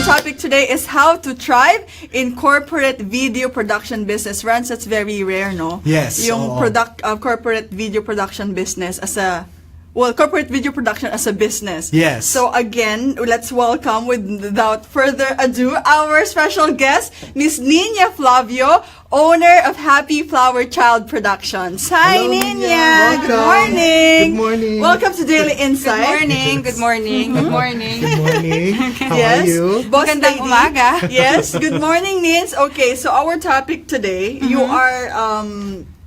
topic today is how to thrive in corporate video production business. Rans, that's very rare, no? Yes. Yung corporate video production business as a corporate video production as a business. Yes. So again, let's welcome, without further ado, our special guest, Miss Ninya Flavio, owner of Happy Flower Child Productions. Hi, Hello, Ninya. Good Welcome. morning. Good morning. Welcome to Daily Insight. Good morning. Good morning. Good morning. How Yes. are you? Boss Magandang lady. umaga. Yes. Good morning, Nins. Okay, so our topic today, you are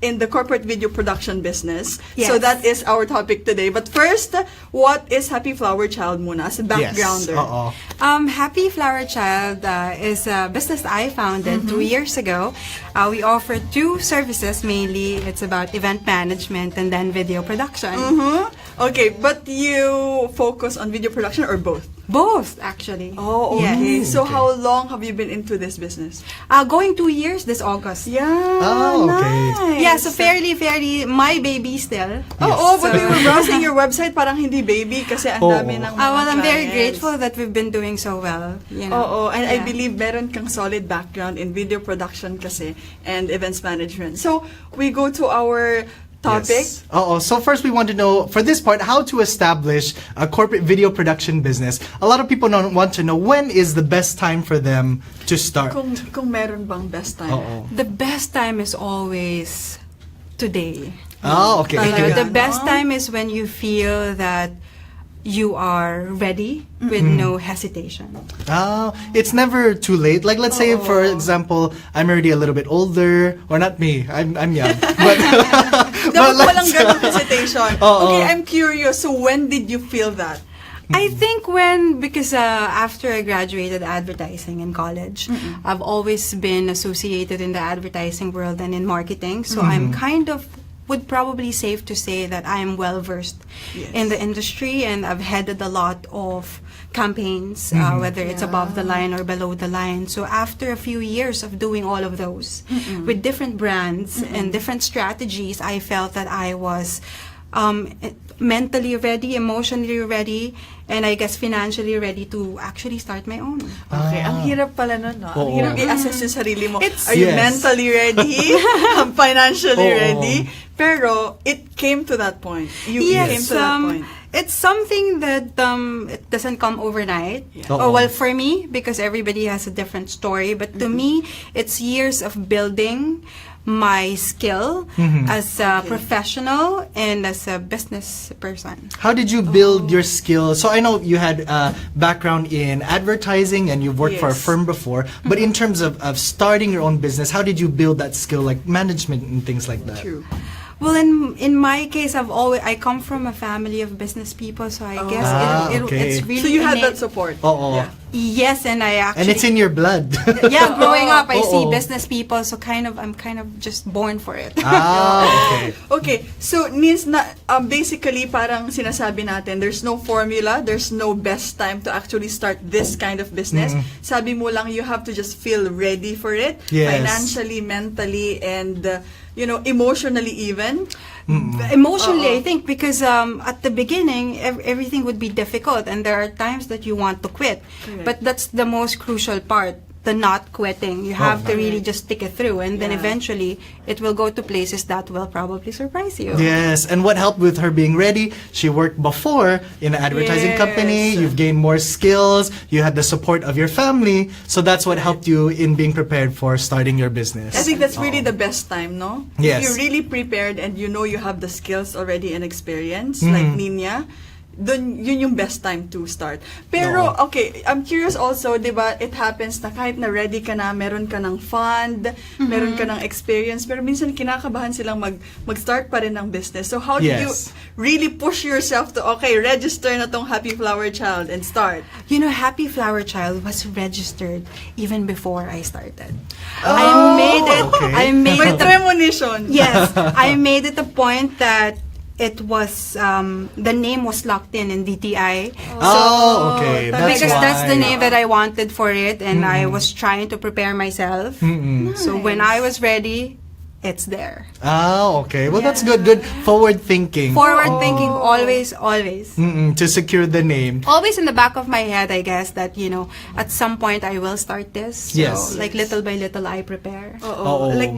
in the corporate video production business. Yes. So that is our topic today. But first, what is Happy Flower Child muna as a backgrounder? Yes. Happy Flower Child is a business I founded 2 years ago. We offer two services mainly. It's about event management and then video production. Okay, but you focus on video production or both? Both, actually. Oh, okay. Yes. So how long have you been into this business? Going 2 years this August. Yeah. Oh, okay. Nice. Yeah, so fairly, my baby still. But we were browsing your website, parang hindi baby kasi ang dami ng mga Well, I'm very clients. grateful that we've been doing so well. You know? Oo, and I Yeah. believe meron kang solid background in video production kasi and events management. So, we go to our topic. Yes. So first we want to know, for this part, how to establish a corporate video production business. A lot of people want to know, when is the best time for them to start? Kung meron bang best time. The best time is always today. Okay. Talaga. The best time is when you feel that you are ready with no hesitation. It's never too late. Like, let's say, for example, I'm already a little bit older, or not me, I'm young. But, Dapat walang ganong hesitation. Okay, I'm curious. So, when did you feel that? I think because after I graduated advertising in college, I've always been associated in the advertising world and in marketing. So I'm would probably safe to say that I am well versed in the industry, and I've headed a lot of campaigns, whether it's above the line or below the line. So after a few years of doing all of those with different brands and different strategies, I felt that I was mentally ready, emotionally ready, and I guess financially ready to actually start my own. Okay, ang hirap pala nun, no? Ang hirap i-assess yung sarili mo. Are you Yes. mentally ready? Financially ready? Pero, it came to that point. You came to that point. It's something that it doesn't come overnight. Well, for me, because everybody has a different story, but to me, it's years of building my skill as a professional and as a business person. How did you build your skill? So I know you had a background in advertising and you've worked for a firm before, but in terms of starting your own business, how did you build that skill, like management and things like that? True. Well, in my case, I come from a family of business people, so I guess it's really So, you had innate. that support? Yeah. Yes, and I actually... And it's in your blood. Yeah, growing up, I see Oo. business people, so I'm kind of just born for it. Okay. Okay, so Nins, basically parang sinasabi natin, there's no formula, there's no best time to actually start this kind of business. Sabi mo lang, you have to just feel ready for it, Yes. financially, mentally, and emotionally even. Emotionally, I think, because at the beginning, everything would be difficult, and there are times that you want to quit. Correct. But that's the most crucial part, the not quitting. You have to really just stick it through, and then eventually, it will go to places that will probably surprise you. Yes, and what helped with her being ready, she worked before in an advertising company, you've gained more skills, you had the support of your family, so that's what helped you in being prepared for starting your business. I think that's really the best time, no? Yes. If you're really prepared and you know you have the skills already and experience, like Ninya, yun yung best time to start. Pero, okay, I'm curious also, di ba, it happens na kahit na ready ka na, meron ka ng fund, meron ka ng experience, pero minsan kinakabahan silang mag-start pa rin ng business. So, how did you really push yourself to, okay, register na tong Happy Flower Child and start? You know, Happy Flower Child was registered even before I started. I made it. Okay. I made May it. premonition. Yes, I made it a point that it was the name was locked in DTI. Okay. Because that's the why. name that I wanted for it, and I was trying to prepare myself. So when I was ready, it's there. Ah, okay. Well, that's good. Good forward thinking. Forward thinking, always. To secure the name. Always in the back of my head, I guess, that, at some point I will start this. So, Yes. like, little by little, I prepare. Oo. Like,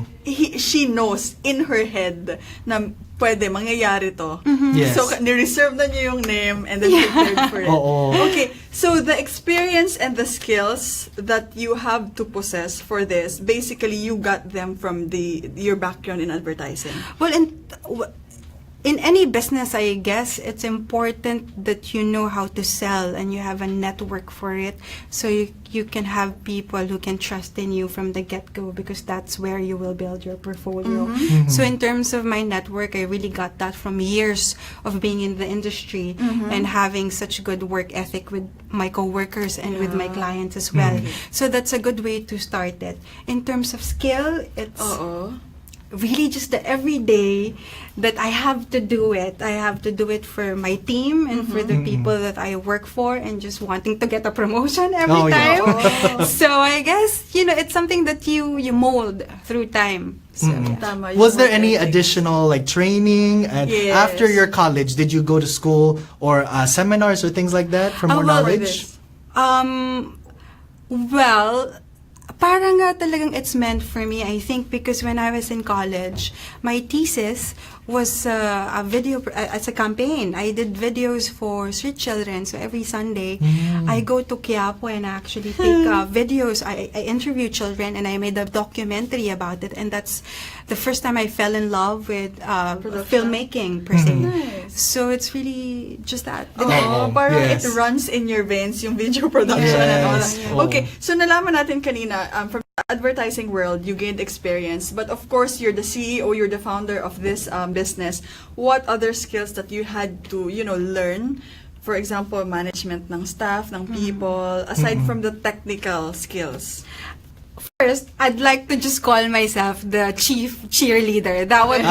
she knows in her head na pwede, mangyayari to. Yes. So, ni-reserve na niyo yung name and then prepared for it. Oo. Okay, so the experience and the skills that you have to possess for this, basically, you got them from your background in advertising. Well, in any business, I guess, it's important that you know how to sell and you have a network for it. So you can have people who can trust in you from the get-go, because that's where you will build your portfolio. So in terms of my network, I really got that from years of being in the industry and having such good work ethic with my coworkers and with my clients as well. So that's a good way to start it. In terms of skill, it's really just the everyday that I have to do it. I have to do it for my team and for the people that I work for, and just wanting to get a promotion every time. So I guess, it's something that you mold through time. So, Tama, Was yung there any work ethic. additional training? And Yes. after your college, did you go to school or seminars or things like that for more well, knowledge? Well, parang talagang it's meant for me, I think, because when I was in college, my thesis was a video, as a campaign. I did videos for street children. So every Sunday, I go to Quiapo and actually take videos. I interview children and I made a documentary about it. And that's the first time I fell in love with filmmaking, per se. Nice. So it's really just that. Parang yes. it runs in your veins, yung video production and all that. Yes. Okay, so nalaman natin kanina, from the advertising world, you gained experience. But of course, you're the CEO, you're the founder of this business. What other skills that you had to, learn? For example, management ng staff, ng people, aside from the technical skills. First, I'd like to just call myself the chief cheerleader. That would be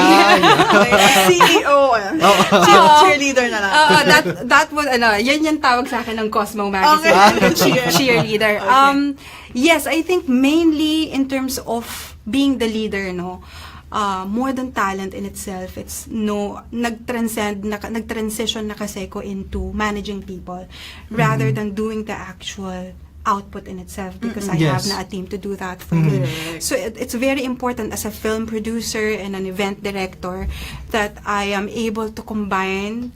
CEO, cheerleader na lang. that would yan yung tawag sa akin ng Cosmo magazine. Okay. Chief cheerleader. Okay. Yes, I think mainly in terms of being the leader, more than talent in itself, it's nag-transition na kasi ko into managing people rather than doing the actual output in itself, because I have na a team to do that for me. So it's very important as a film producer and an event director that I am able to combine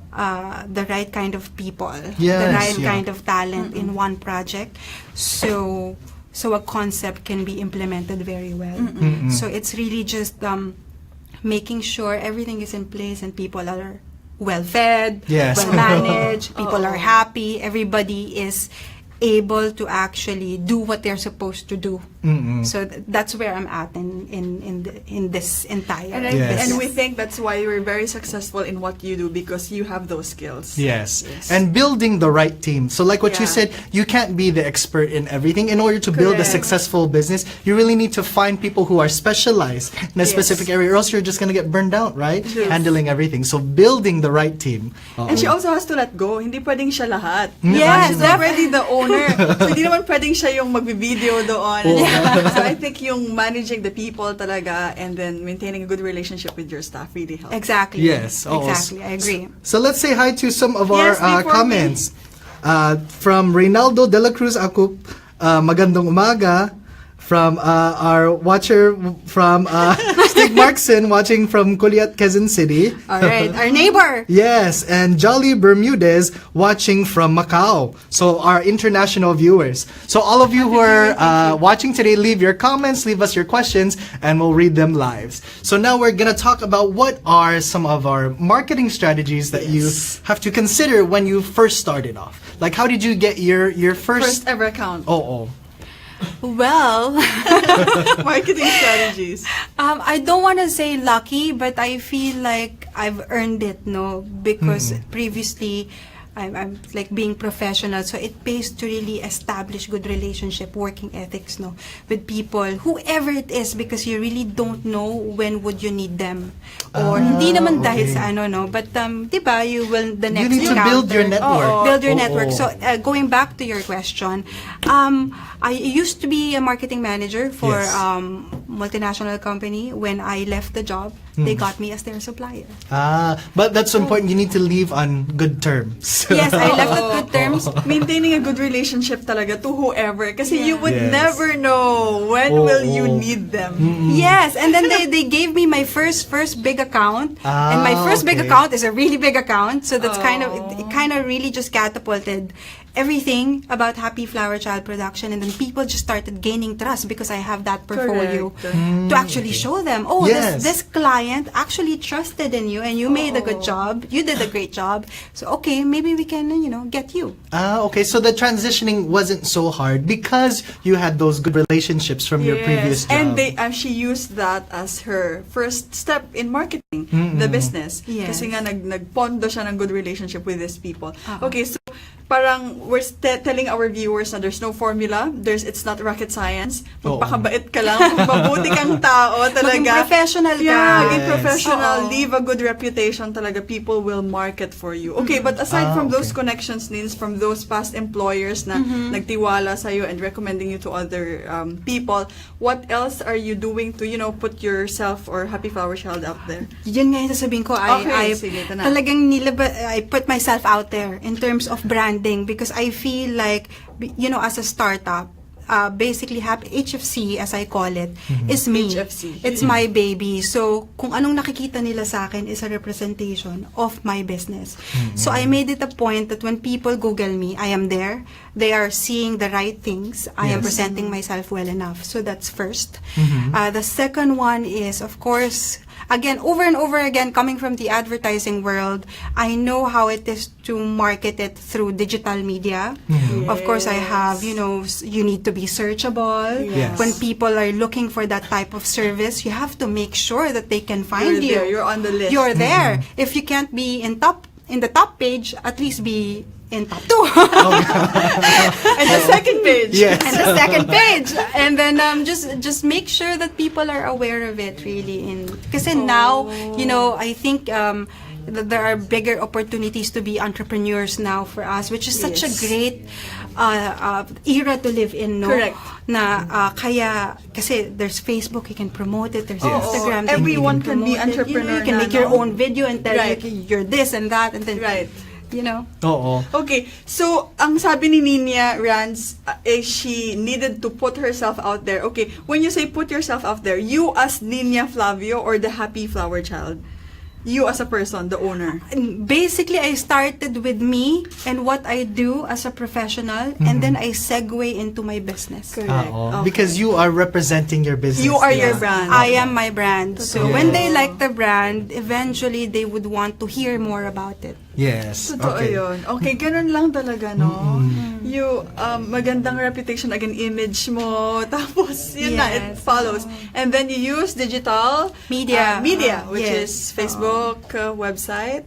the right kind of people, the right kind of talent in one project. So a concept can be implemented very well. So it's really just making sure everything is in place and people are well fed, well managed, people are happy, everybody is able to actually do what they're supposed to do. So that's where I'm at in this entire business. And we think that's why you're very successful in what you do, because you have those skills. Yes. And building the right team. So like what you said, you can't be the expert in everything. In order to build a successful business, you really need to find people who are specialized in a specific area, or else you're just going to get burned out, right? Handling everything. So building the right team. And she also has to let go. Hindi pwedeng siya lahat. Yes, She's already the owner. So hindi naman pwedeng siya yung magbi-video doon. So I think yung managing the people talaga and then maintaining a good relationship with your staff really helps. Exactly. Yes. Exactly. I agree. So let's say hi to some of our Yes, before comments. From Reynaldo de la Cruz Acup, magandang umaga. From our watcher from Stig Markson, watching from Culiat, Quezon City. All right, our neighbor. Yes, and Jolly Bermudez watching from Macau. So our international viewers. So all of you who are watching today, leave your comments, leave us your questions, and we'll read them live. So now we're gonna talk about what are some of our marketing strategies that you have to consider when you first started off. Like, how did you get your First ever account. Well, Marketing strategies. I don't want to say lucky, but I feel like I've earned it, because previously I'm like being professional. So it pays to really establish good relationship, working ethics, no, with people, whoever it is, because you really don't know when would you need them. Or hindi naman dahil sa ano, no, but diba, you will the next You need to build your network. Build your network. So going back to your question, I used to be a marketing manager for Yes. multinational company. When I left the job, they got me as their supplier. But that's so important. You need to leave on good terms. Yes, I left at good terms. Maintaining a good relationship talaga to whoever. Kasi you would Yes. never know when will you need them. Yes, and then they gave me my first big account, and my first big okay. account is a really big account. So that's it kind of really just catapulted everything about Happy Flower Child production, and then people just started gaining trust because I have that portfolio Correct. to actually show them, Yes. this client actually trusted in you, and you made a good job, you did a great job, so okay, maybe we can get you. Okay, so the transitioning wasn't so hard because you had those good relationships from your previous job. And she used that as her first step in marketing the business. Yes. Kasi nga nagpondo siya ng good relationship with these people. Okay, so parang we're telling our viewers na there's no formula, it's not rocket science. Magpakabait ka lang, mabuti kang tao talaga. Maging professional ka. Yeah, maging Yes. professional, Oo. leave a good reputation talaga. People will market for you. Okay, but aside from those connections, Nins, from those past employers na nagtiwala sa'yo and recommending you to other people, what else are you doing to, put yourself or Happy Flower Child out there? Yun nga yung sasabihin ko, Okay, sige, ito na. talagang I put myself out there in terms of branding, because I feel like, as a startup, basically HFC, as I call it, is me. HFC. It's my baby. So, kung anong nakikita nila sa akin is a representation of my business. So, I made it a point that when people Google me, I am there. They are seeing the right things. I am presenting myself well enough. So, that's first. The second one is, of course, again, over and over again, coming from the advertising world, I know how it is to market it through digital media. Of course, I have, you need to be searchable. Yes. When people are looking for that type of service, you have to make sure that they can find You're you. there, you're on the list. You're there. If you can't be in the top page, at least be in top 2. And the second page. Yes. And the second page, and then just make sure that people are aware of it, really. Kasi now, I think that there are bigger opportunities to be entrepreneurs now for us, which is such a great era to live in, no? Correct. Na kaya kasi there's Facebook, you can promote it. There's Instagram, you everyone can be promote it. entrepreneur You can na, make your no? own video and tell Right. you're this and that, and then Right. Oo. Okay, so ang sabi ni Ninya Ranz, she needed to put herself out there. Okay, when you say put yourself out there, you as Ninya Flavio or the Happy Flower Child? You as a person, the owner. Basically, I started with me and what I do as a professional, and then I segue into my business. Correct. Oo. Because you are representing your business. You are your Yeah. brand. I am my brand. So when they Yes. like the brand, eventually they would want to hear more about it. Yes. Totoo Okay. yun. Okay, ganun lang talaga, no? You, magandang reputation, again, image mo, tapos, yun na, it Yes. follows. And then you use digital Media. which Yes. is Facebook, website.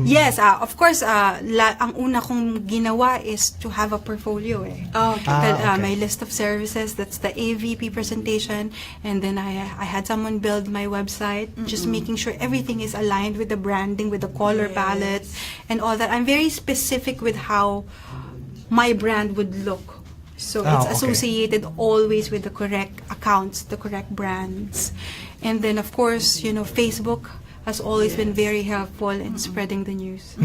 Yes, of course, ang una kong ginawa is to have a portfolio. Okay. okay. My list of services, that's the AVP presentation, and then I had someone build my website, just making sure everything is aligned with the branding, with the color palette, and all that. I'm very specific with how my brand would look. So it's Okay. associated always with the correct accounts, the correct brands. And then, of course, Facebook has always been very helpful in spreading the news.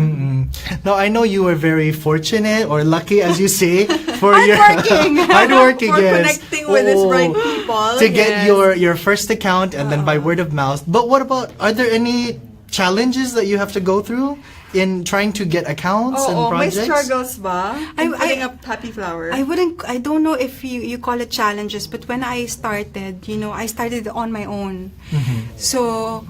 Now, I know you were very fortunate or lucky, as you say, for Hardworking. hardworking, For yes. connecting with these Oo. bright people. To get Yes. your first account and then by word of mouth. But what about, are there any challenges that you have to go through in trying to get accounts and may projects? struggles ba? In I- putting up Happy Flower? I don't know if you call it challenges, but when I started, I started on my own. So,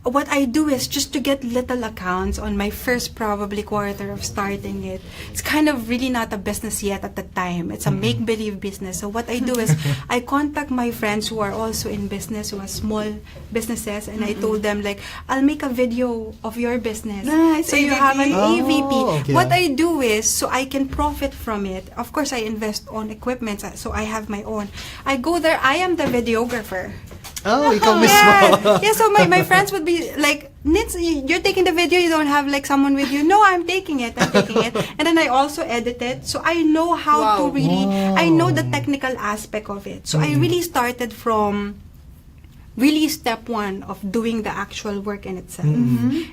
what I do is just to get little accounts on my first probably quarter of starting it. It's kind of really not a business yet at the time. It's a make-believe business. So what I do is I contact my friends who are also in business, who have small businesses, and I told them like, I'll make a video of your business. Nice, So you have an Oh, AVP. okay. What I do is, so I can profit from it. Of course, I invest on equipment, so I have my own. I go there, I am the videographer. Oh, ikaw mismo. Yeah, so my friends would be like, Nits, you're taking the video, you don't have like someone with you. No, I'm taking it. And then I also edit it. So I know how to really, I know the technical aspect of it. So I really started from really step one of doing the actual work in itself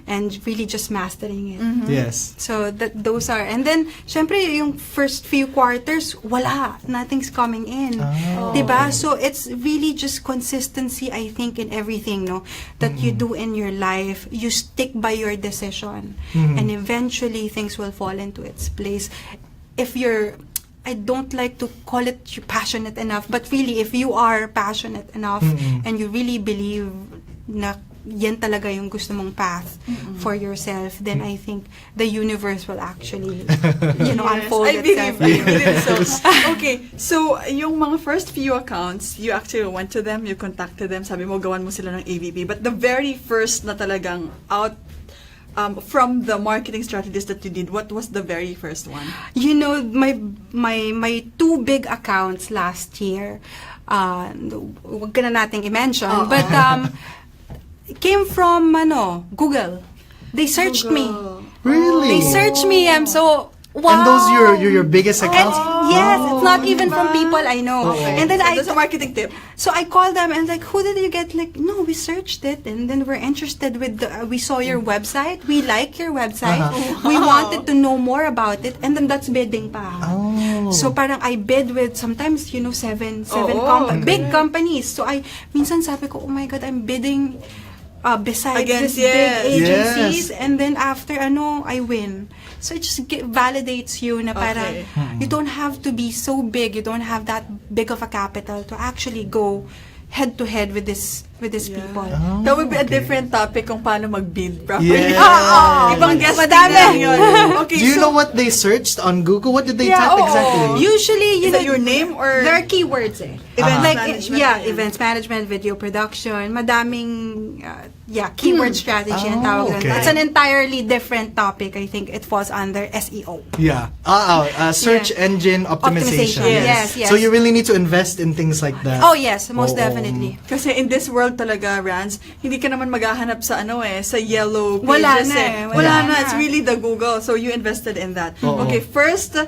and really just mastering it. Yes. So those are, and then syempre yung first few quarters wala, nothing's coming in. Diba? So it's really just consistency, I think, in everything, no, that you do in your life. You stick by your decision and eventually things will fall into its place. If you're, I don't like to call it you're passionate enough, but really, if you are passionate enough and you really believe na yan talaga yung gusto mong path for yourself, then I think the universe will actually, unfold I itself. believe so. Okay, so yung mga first few accounts, you actually went to them, you contacted them, sabi mo gawan mo sila ng AVP, but the very first na talagang out from the marketing strategies that you did, what was the very first one? You know, my two big accounts last year, wag ka na nating i-mention, but came from Google. They searched me. Really? They searched me. I'm so wow. And those your biggest accounts? Yes, it's not even from people I know. Okay. And then So that's a marketing tip. So I called them and like, who did you get? Like, no, we searched it and then we're interested with we saw your website. We like your website. We wanted to know more about it. And then that's bidding pa. Oh. So parang I bid with sometimes, seven okay. big companies. So minsan sabi ko, oh my God, I'm bidding besides Against, these yes. big agencies. Yes. And then after, I win. So it just validates you na parang you don't have to be so big, you don't have that big of a capital to actually go head to head with these people. Oh, That would be a okay. different topic kung paano mag-bid properly. Yes. Ibang guest Madami. lang yun. Okay, Do you so, know what they searched on Google? What did they Yeah, type oo. exactly? Usually, is that your name or there are keywords events like management? events management, video production, madaming keyword strategy ang tawag doon. okay. It's an entirely different topic. I think it falls under SEO. Yeah. Search Yeah. engine optimization. Optimization, yes, yes. So you really need to invest in things like that. Oh yes, most Oo. definitely. Kasi in this world talaga, Rans, hindi ka naman maghahanap sa sa yellow pages. Wala na eh. Wala Wala na. na. It's really the Google. So you invested in that. Oo. Okay, first,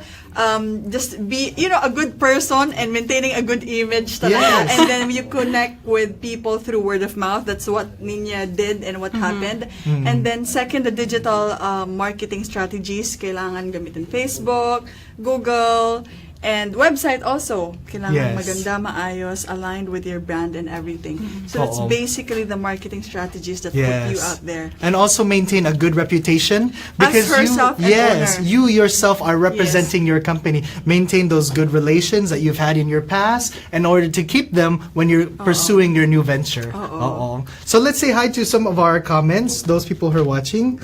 just be, a good person and maintaining a good image talaga. Yes. And then you connect with people through word of mouth. That's what Ninya did and what happened. And then second, the digital marketing strategies. Kailangan gamitin Facebook, Google, and website also. Kailangan Yes. maganda, maayos, aligned with your brand and everything. So that's Oo. basically the marketing strategies that put you Yes. out there. And also maintain a good reputation because herself and owner. you yourself are representing your company. Maintain those good relations that you've had in your past in order to keep them when you're pursuing your new venture. So let's say hi to some of our comments, those people who are watching.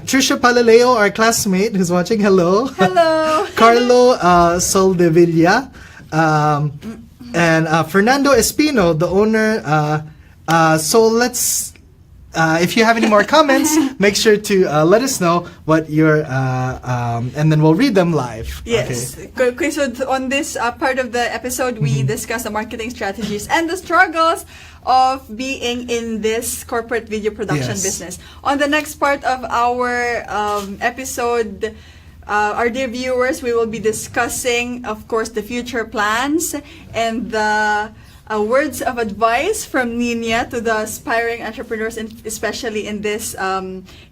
Trisha Palaleo, our classmate who's watching, hello. Hello. Carlo Soldevilla, and Fernando Espino, the owner. So let's, if you have any more comments, make sure to let us know what your, and then we'll read them live. Yes. Okay. Okay, so on this part of the episode, we discuss the marketing strategies and the struggles of being in this corporate video production Yes. business. On the next part of our episode, our dear viewers, we will be discussing, of course, the future plans and the words of advice from Ninya to the aspiring entrepreneurs, especially in this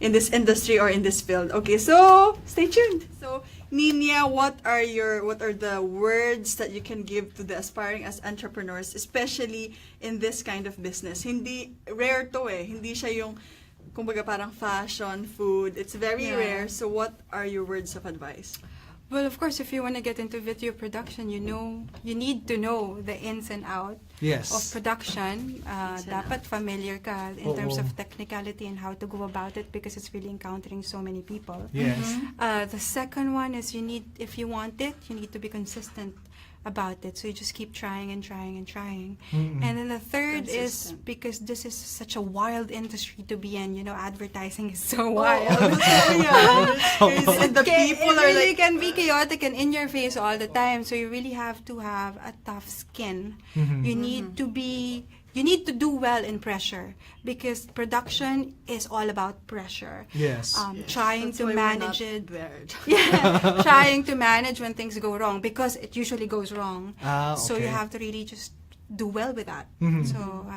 industry or in this field. Okay, so stay tuned. So Ninya, what are the words that you can give to the aspiring as entrepreneurs, especially in this kind of business? Hindi rare to hindi siya yung kumbaga parang fashion, food. It's very rare. So what are your words of advice? Well, of course, if you want to get into video production, you need to know the ins and outs Yes. of production. Dapat familiar ka in terms of technicality and how to go about it because it's really encountering so many people. Yes. The second one is if you want it, you need to be consistent about it. So you just keep trying and trying and trying. And then the third is because this is such a wild industry to be in. Advertising is so wild. And the people it are really like, can be chaotic and in your face all the time. So you really have to have a tough skin. You need to be. You need to do well in pressure because production is all about pressure. Yes. Trying that's to why we're manage not it. there. Yeah, trying to manage when things go wrong because it usually goes wrong. So you Okay. have to really just do well with that. So,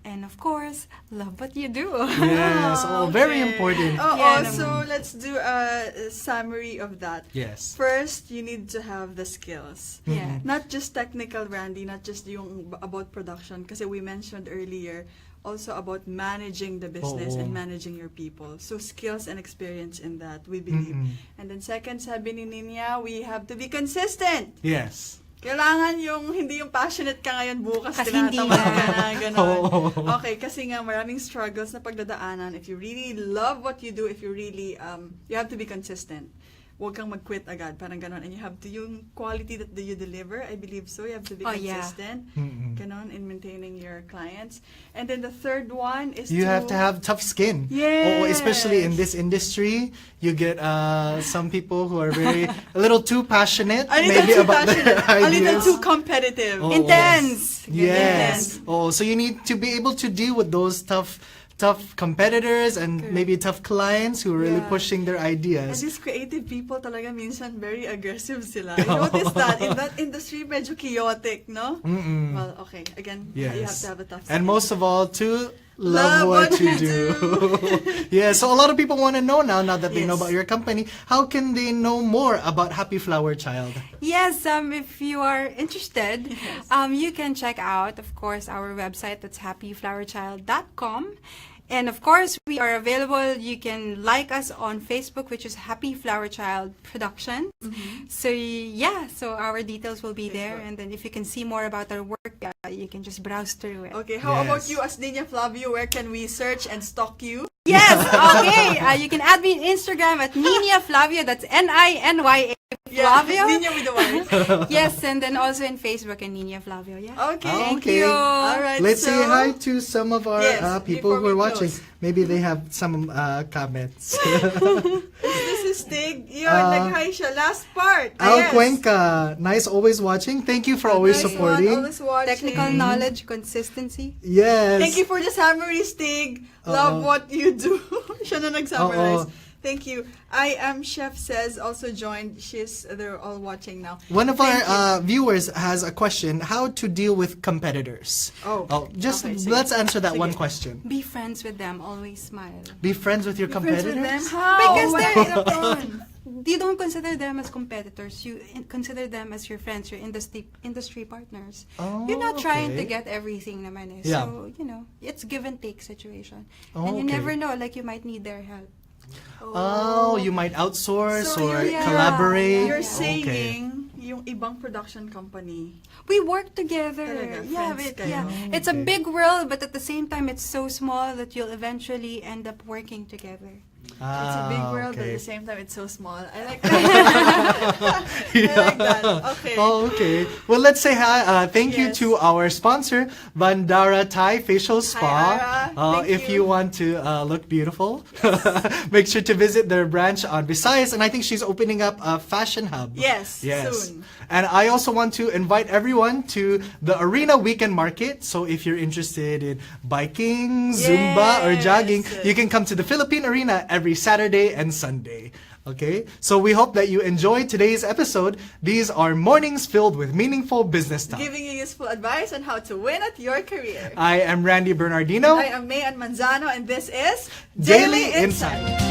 and of course, love what you do. Yes. Very Okay. important. Yeah, So let's do a summary of that. Yes. First, you need to have the skills. Yeah. Not just technical, Randy, not just yung about production, kasi we mentioned earlier, also about managing the business and managing your people. So skills and experience in that, we believe. And then second, sabi ni Ninya, we have to be consistent. Yes. Kailangan hindi yung passionate ka ngayon, bukas Kasi tinatamad hindi ka na. na, gano'n. Okay, kasi nga maraming struggles na pagdadaanan. If you really love what you do, if you really, you have to be consistent. Huwag kang mag-quit agad, parang gano'n. And you have to, yung quality that you deliver, I believe so, you have to be consistent. Gano'n, in maintaining your clients. And then the third one is You have to have tough skin. Yes. Especially in this industry, you get some people who are a little too passionate, A little maybe too about their passionate, a little ideas. too competitive. Intense. Yes. So you need to be able to deal with those tough competitors and maybe tough clients who are really pushing their And ideas. these creative people talaga minsan very aggressive sila. I noticed that in that industry, medyo chaotic, no? Well, okay. Again, you have Yes. to have a tough And skin. most of all, to love what you do. Yeah, so a lot of people want to know now that they know Yes. about your company, how can they know more about Happy Flower Child? Yes, if you are interested, you can check out, of course, our website. That's happyflowerchild.com. And of course, we are available. You can like us on Facebook, which is Happy Flower Child Production. So so our details will be there. And then if you can see more about our work, you can just browse through it. Okay, how about Yes. you as Ninya Flavio? Where can we search and stalk you? Yes, okay. You can add me on Instagram at Ninya Flavio. That's Ninya Flavio. Ninya with the Y. Yes, and then also in Facebook and Ninya Flavio. Yeah. Okay. Thank Okay. you. All right. Let's say so- hi to some of our Yes, people before who are we watching. close. Maybe they have some comments. This is Stig. Yun, nag-hi siya. Last part. Al Yes. Cuenca, nice always watching. Thank you for always Nice supporting. one, always watching. Technical knowledge, consistency. Yes. Thank you for the summary, Stig. Love what you do. Siya na nag-summarize. Thank you. I am Chef says also joined. They're all watching now. One of Thank our viewers has a question: how to deal with competitors? Just Okay, sige. let's answer that one Sige. question. Be friends with them. Always smile. Be friends with your Friends with them? competitors. How? Because What they're happened? you don't consider them as competitors. You consider them as your friends, your industry partners. Oh, You're not trying to okay. get everything naman eh. Yeah. So, it's give and take situation. Oh, And you okay. never know, like you might need their help. Oh, you might outsource So or you're- collaborate. You're Okay. saying yung ibang production company. We work together. Talaga, Yeah, friends kayo. yeah. It's a Okay. big world, but at the same time, it's so small that you'll eventually end up working together. It's a big world, but okay. at the same time, it's so small. I like that. I like that. Okay. Oh, okay. Well, let's say hi. Thank you Yes. to our sponsor, Bandara Thai Facial Spa. Ara. Thank If you you. want to look beautiful, make sure to visit their branch on Visayas. And I think she's opening up a fashion hub. Yes, soon. And I also want to invite everyone to the Arena Weekend Market. So if you're interested in biking, Zumba, or Yes. jogging, you can come to the Philippine Arena every Saturday and Sunday. Okay? So we hope that you enjoyed today's episode. These are mornings filled with meaningful business talk. Giving you useful advice on how to win at your career. I am Randy Bernardino. I am Mayan Manzano, and this is Daily Insight.